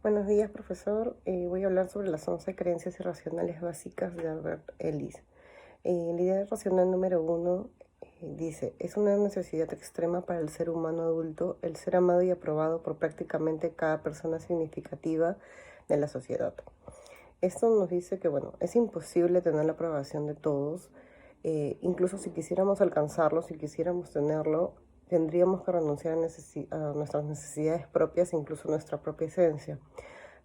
Buenos días, profesor. Voy a hablar sobre las 11 creencias irracionales básicas de Albert Ellis. La idea racional número uno dice, es una necesidad extrema para el ser humano adulto el ser amado y aprobado por prácticamente cada persona significativa de la sociedad. Esto nos dice que, bueno, es imposible tener la aprobación de todos. Incluso si quisiéramos alcanzarlo, si quisiéramos tenerlo, tendríamos que renunciar a nuestras necesidades propias, incluso nuestra propia esencia.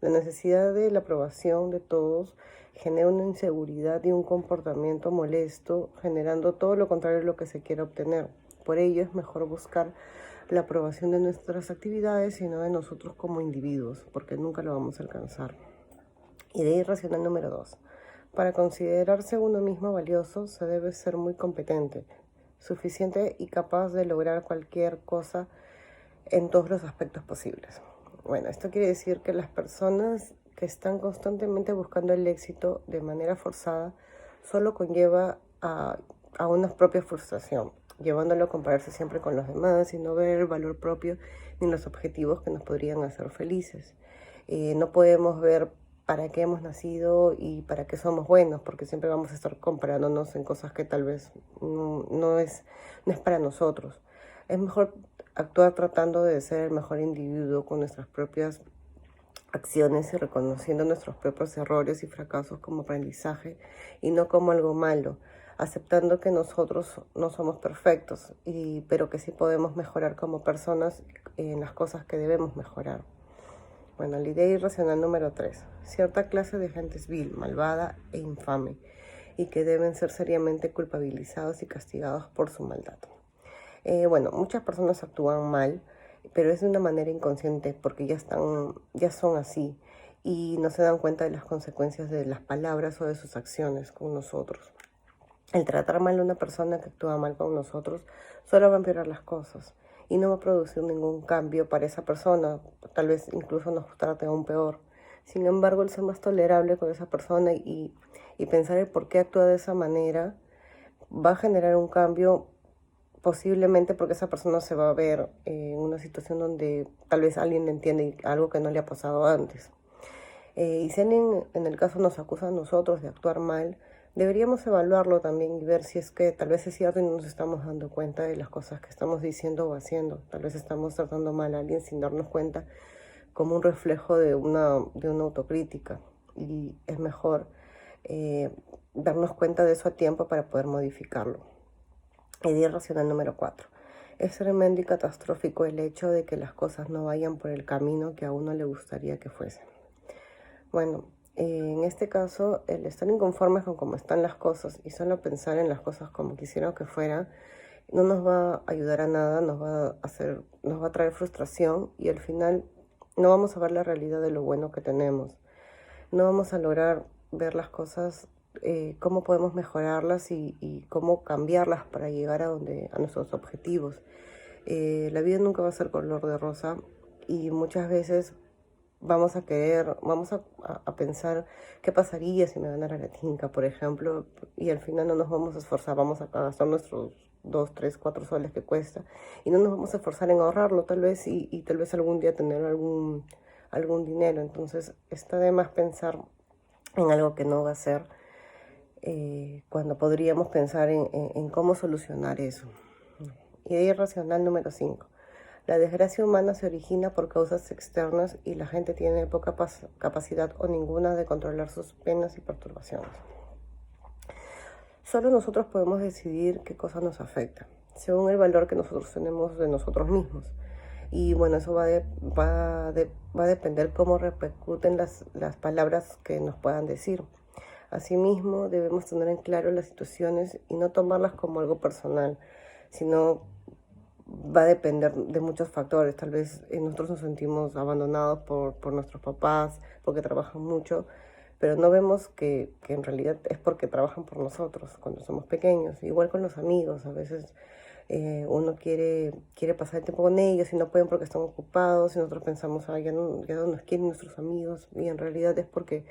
La necesidad de la aprobación de todos genera una inseguridad y un comportamiento molesto, generando todo lo contrario de lo que se quiere obtener. Por ello es mejor buscar la aprobación de nuestras actividades y no de nosotros como individuos, porque nunca lo vamos a alcanzar. Idea irracional número 2. Para considerarse uno mismo valioso se debe ser muy competente, suficiente y capaz de lograr cualquier cosa en todos los aspectos posibles. Bueno, esto quiere decir que las personas que están constantemente buscando el éxito de manera forzada solo conlleva a una propia frustración, llevándolo a compararse siempre con los demás y no ver el valor propio ni los objetivos que nos podrían hacer felices. No podemos ver para qué hemos nacido y para qué somos buenos, porque siempre vamos a estar comparándonos en cosas que tal vez no es para nosotros. Es mejor actuar tratando de ser el mejor individuo con nuestras propias acciones y reconociendo nuestros propios errores y fracasos como aprendizaje y no como algo malo, aceptando que nosotros no somos perfectos, pero que sí podemos mejorar como personas en las cosas que debemos mejorar. Bueno, la idea irracional número 3. Cierta clase de gente es vil, malvada e infame y que deben ser seriamente culpabilizados y castigados por su maldad. Bueno, muchas personas actúan mal, pero es de una manera inconsciente porque ya son así y no se dan cuenta de las consecuencias de las palabras o de sus acciones con nosotros. El tratar mal a una persona que actúa mal con nosotros solo va a empeorar las cosas y no va a producir ningún cambio para esa persona, tal vez incluso nos trate aún peor. Sin embargo, el ser más tolerable con esa persona y pensar el por qué actúa de esa manera va a generar un cambio posiblemente porque esa persona se va a ver en una situación donde tal vez alguien le entiende algo que no le ha pasado antes. Y si alguien en el caso nos acusa a nosotros de actuar mal, deberíamos evaluarlo también y ver si es que tal vez es cierto y no nos estamos dando cuenta de las cosas que estamos diciendo o haciendo. Tal vez estamos tratando mal a alguien sin darnos cuenta como un reflejo de una autocrítica. Y es mejor darnos cuenta de eso a tiempo para poder modificarlo. Idea racional número 4. Es tremendo y catastrófico el hecho de que las cosas no vayan por el camino que a uno le gustaría que fuesen. Bueno, en este caso, el estar inconformes con cómo están las cosas y solo pensar en las cosas como quisiera que fueran, no nos va a ayudar a nada, nos va a traer frustración y al final no vamos a ver la realidad de lo bueno que tenemos. No vamos a lograr ver las cosas, cómo podemos mejorarlas y cómo cambiarlas para llegar a nuestros objetivos. La vida nunca va a ser color de rosa y muchas veces vamos a pensar qué pasaría si me ganara la tinca, por ejemplo, y al final no nos vamos a esforzar, vamos a gastar nuestros 2, 3, 4 soles que cuesta y no nos vamos a esforzar en ahorrarlo tal vez y tal vez algún día tener algún dinero. Entonces está de más pensar en algo que no va a ser cuando podríamos pensar en cómo solucionar eso. Idea irracional número 5. La desgracia humana se origina por causas externas y la gente tiene poca capacidad o ninguna de controlar sus penas y perturbaciones. Solo nosotros podemos decidir qué cosa nos afecta, según el valor que nosotros tenemos de nosotros mismos. Y bueno, eso va a depender cómo repercuten las palabras que nos puedan decir. Asimismo, debemos tener en claro las situaciones y no tomarlas como algo personal, sino va a depender de muchos factores. Tal vez nosotros nos sentimos abandonados por nuestros papás, porque trabajan mucho, pero no vemos que en realidad es porque trabajan por nosotros cuando somos pequeños. Igual con los amigos, a veces uno quiere pasar el tiempo con ellos y no pueden porque están ocupados y nosotros pensamos, ya no nos quieren nuestros amigos y en realidad es porque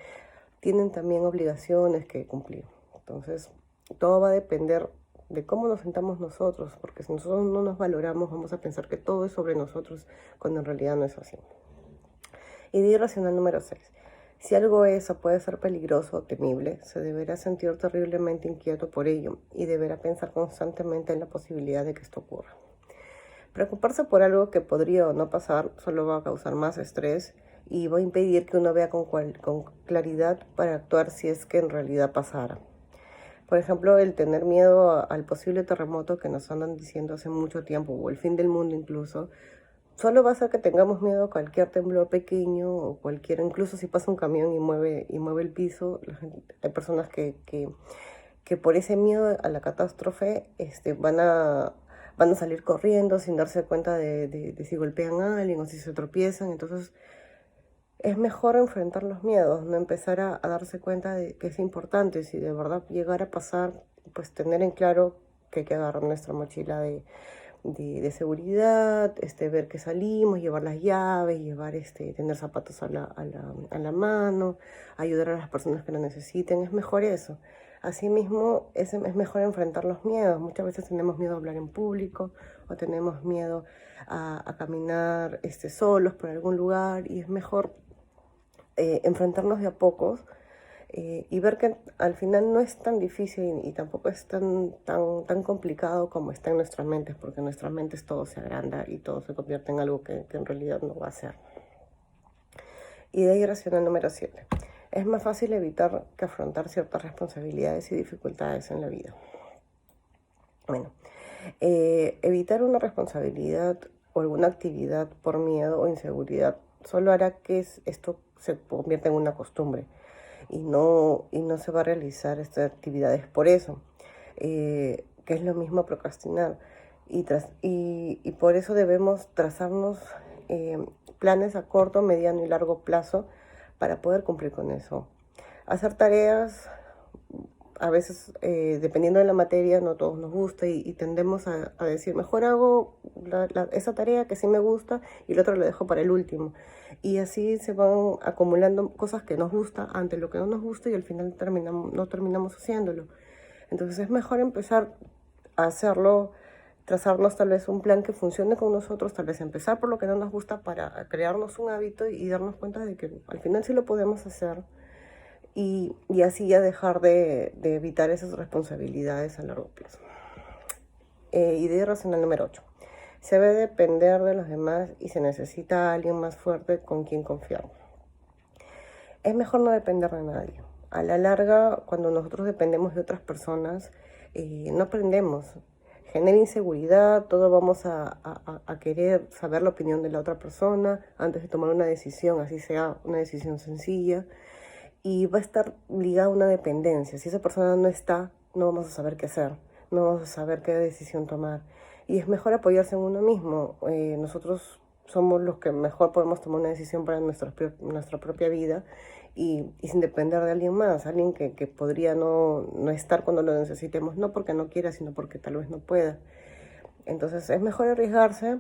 tienen también obligaciones que cumplir. Entonces, todo va a depender de cómo nos sentamos nosotros, porque si nosotros no nos valoramos, vamos a pensar que todo es sobre nosotros, cuando en realidad no es así. Idea irracional número 6. Si algo es o puede ser peligroso o temible, se deberá sentir terriblemente inquieto por ello y deberá pensar constantemente en la posibilidad de que esto ocurra. Preocuparse por algo que podría o no pasar solo va a causar más estrés y va a impedir que uno vea con claridad para actuar si es que en realidad pasara. Por ejemplo, el tener miedo al posible terremoto que nos andan diciendo hace mucho tiempo, o el fin del mundo incluso, solo va a hacer que tengamos miedo a cualquier temblor pequeño o cualquier, incluso si pasa un camión y mueve el piso, hay personas que por ese miedo a la catástrofe van a salir corriendo sin darse cuenta de si golpean a alguien o si se tropiezan. Entonces es mejor enfrentar los miedos, no empezar a darse cuenta de que es importante. Si de verdad llegara a pasar, pues tener en claro que hay que agarrar nuestra mochila de seguridad, ver que salimos, llevar las llaves, tener zapatos a la mano, ayudar a las personas que lo necesiten. Es mejor eso. Asimismo, es mejor enfrentar los miedos. Muchas veces tenemos miedo a hablar en público o tenemos miedo a caminar solos por algún lugar, y es mejor enfrentarnos de a pocos y ver que al final no es tan difícil y tampoco es tan complicado como está en nuestras mentes, porque en nuestras mentes todo se agranda y todo se convierte en algo que en realidad no va a ser. Idea irracional número 7. Es más fácil evitar que afrontar ciertas responsabilidades y dificultades en la vida. Bueno, evitar una responsabilidad o alguna actividad por miedo o inseguridad solo hará que esto se convierta en una costumbre y no se va a realizar estas actividades por eso, que es lo mismo procrastinar. Y por eso debemos trazarnos planes a corto, mediano y largo plazo para poder cumplir con eso. Hacer tareas, a veces, dependiendo de la materia, no todos nos gusta y tendemos a decir, mejor hago esa tarea que sí me gusta y el otro lo dejo para el último. Y así se van acumulando cosas que nos gusta ante lo que no nos gusta y al final no terminamos haciéndolo. Entonces es mejor empezar a hacerlo, trazarnos tal vez un plan que funcione con nosotros, tal vez empezar por lo que no nos gusta para crearnos un hábito y darnos cuenta de que al final sí lo podemos hacer. Y así ya dejar de evitar esas responsabilidades a largo plazo. Idea racional número 8. Se debe depender de los demás y se necesita a alguien más fuerte con quien confiar. Es mejor no depender de nadie. A la larga, cuando nosotros dependemos de otras personas, no aprendemos. Genera inseguridad, todos vamos a querer saber la opinión de la otra persona antes de tomar una decisión, así sea una decisión sencilla. Y va a estar ligada a una dependencia. Si esa persona no está, no vamos a saber qué hacer, no vamos a saber qué decisión tomar. Y es mejor apoyarse en uno mismo. Nosotros somos los que mejor podemos tomar una decisión para nuestra propia vida y sin depender de alguien más, alguien que podría no estar cuando lo necesitemos, no porque no quiera, sino porque tal vez no pueda. Entonces es mejor arriesgarse,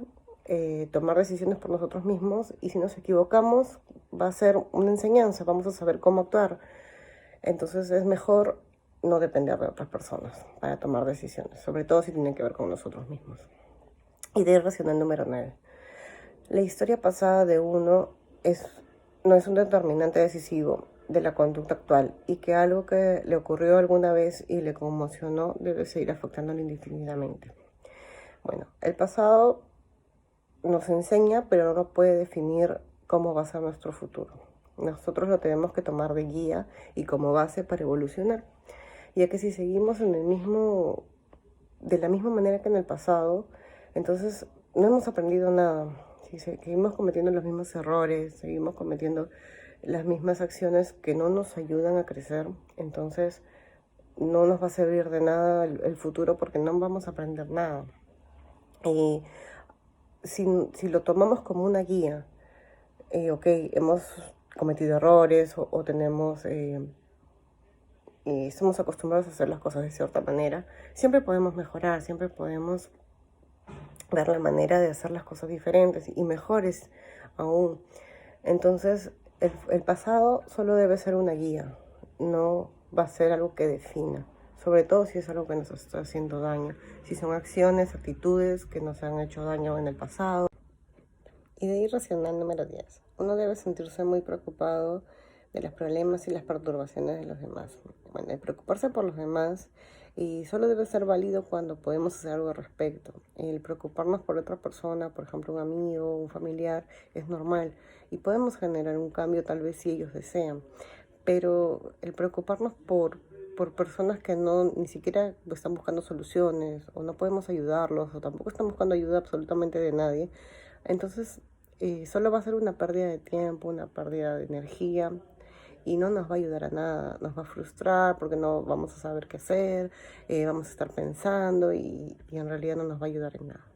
tomar decisiones por nosotros mismos, y si nos equivocamos va a ser una enseñanza, vamos a saber cómo actuar. Entonces es mejor no depender de otras personas para tomar decisiones, sobre todo si tienen que ver con nosotros mismos. Idea irracional número 9. La historia pasada de uno no es un determinante decisivo de la conducta actual, y que algo que le ocurrió alguna vez y le conmocionó debe seguir afectándolo indefinidamente. Bueno, el pasado nos enseña, pero no puede definir cómo va a ser nuestro futuro. Nosotros lo tenemos que tomar de guía y como base para evolucionar, ya que si seguimos de la misma manera que en el pasado, entonces no hemos aprendido nada. Si seguimos cometiendo los mismos errores, seguimos cometiendo las mismas acciones que no nos ayudan a crecer, entonces no nos va a servir de nada el futuro, porque no vamos a aprender nada. Y si lo tomamos como una guía, ok, hemos cometido errores o tenemos, estamos acostumbrados a hacer las cosas de cierta manera, siempre podemos mejorar, siempre podemos ver la manera de hacer las cosas diferentes y mejores aún. Entonces, el pasado solo debe ser una guía, no va a ser algo que defina, sobre todo si es algo que nos está haciendo daño, si son acciones, actitudes que nos han hecho daño en el pasado. Idea irracional número 10. Uno debe sentirse muy preocupado de los problemas y las perturbaciones de los demás. Bueno, el preocuparse por los demás y solo debe ser válido cuando podemos hacer algo al respecto. El preocuparnos por otra persona, por ejemplo un amigo, un familiar, es normal y podemos generar un cambio tal vez si ellos desean. Pero el preocuparnos por personas que no ni siquiera están buscando soluciones o no podemos ayudarlos o tampoco están buscando ayuda absolutamente de nadie, entonces solo va a ser una pérdida de tiempo, una pérdida de energía y no nos va a ayudar a nada, nos va a frustrar porque no vamos a saber qué hacer, vamos a estar pensando y en realidad no nos va a ayudar en nada.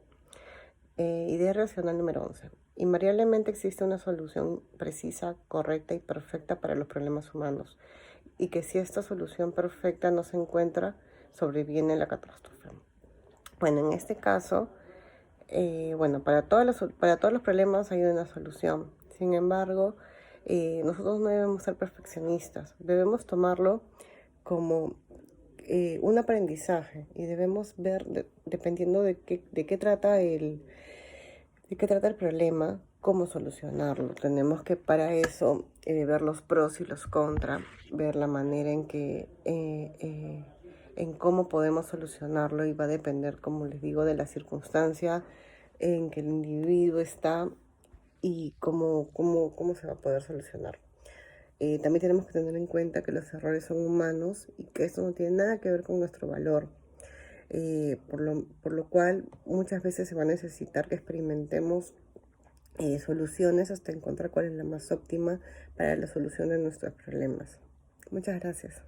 Idea racional número 11. Invariablemente existe una solución precisa, correcta y perfecta para los problemas humanos y que si esta solución perfecta no se encuentra, sobreviene la catástrofe. Bueno, en este caso, bueno, para todos los problemas hay una solución. Sin embargo, nosotros no debemos ser perfeccionistas, debemos tomarlo como un aprendizaje y debemos ver, dependiendo de qué trata el problema, cómo solucionarlo. Tenemos que para eso ver los pros y los contras, ver la manera en cómo podemos solucionarlo y va a depender, como les digo, de la circunstancia en que el individuo está y cómo se va a poder solucionar. También tenemos que tener en cuenta que los errores son humanos y que esto no tiene nada que ver con nuestro valor. Por lo cual muchas veces se va a necesitar que experimentemos soluciones hasta encontrar cuál es la más óptima para la solución de nuestros problemas. Muchas gracias.